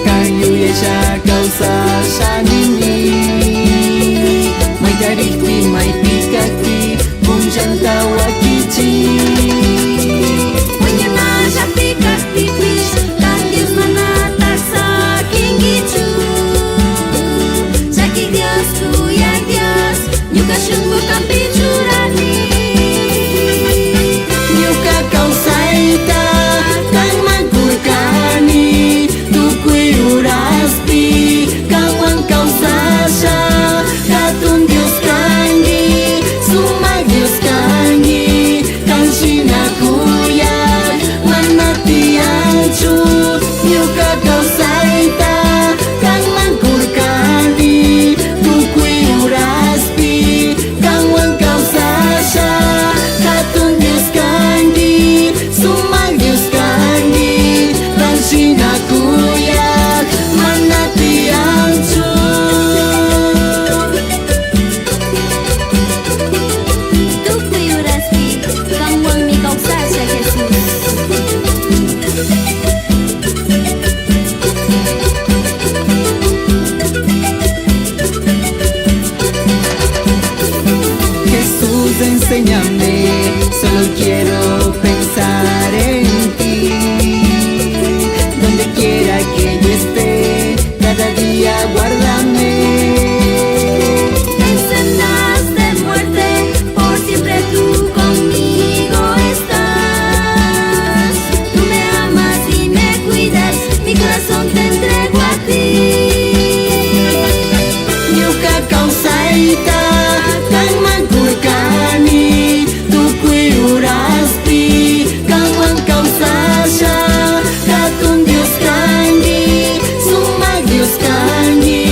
kang yuya siya kausa shanini mai tarikti mai pikakti punjan tawakichi Punyana Shakti Kakti Krish Kangis Manatak Sakingichu Shakti Dios Tuya Dios Nyuka Shungu Kampi Churani Nyuka kausaita kang mangkurkani tukui uraspi kang wang kausasha katun Dios kangi suma Dios kangi kang shinakuyak manati anchu Nyuka kausaita kang mangkurkani tukui uraspi kang wang kausasha katun Dios kangi suma Dios kangi kang shinakuyak manati anchu Tukui Uraspi Kangwang Mi Kausasha Jesus Jesús, enséñame, solo quiero pensar en ti. Donde quiera que yo esté, cada día guárdame. En sendas de muerte Por siempre tú conmigo estás Tú me amas y me cuidas Mi corazón te entrego a ti Nyuka kausaita kang mangkurkani tukui uraspi kang wang kausasha katun Dios kangi suma Dios kangi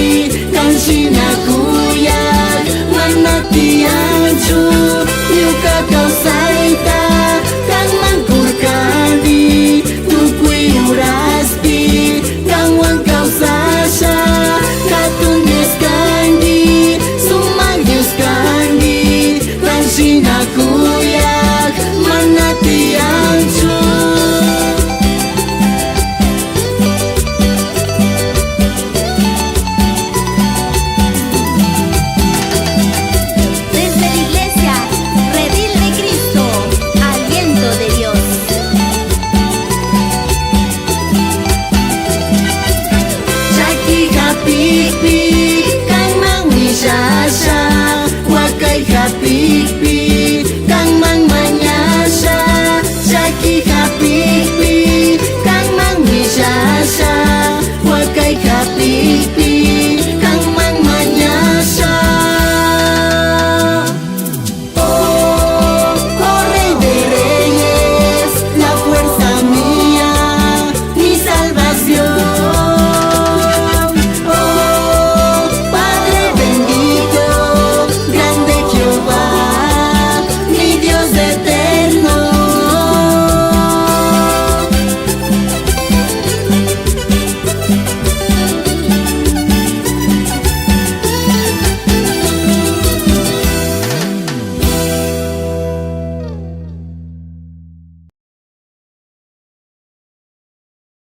kang shinakuyak manati anchu Nyuka kausaita kang mangkurkani tukui uraspi kang wang kausasha katun Dios kangi suma Dios kangi kang shinakuyak manati anchu Desde la iglesia Redil de Cristo Aliento de Dios Shaki hapipi kang mangwishasha wakai hapipi kang mangmanyasha Shaki hapipi kang mangwishasha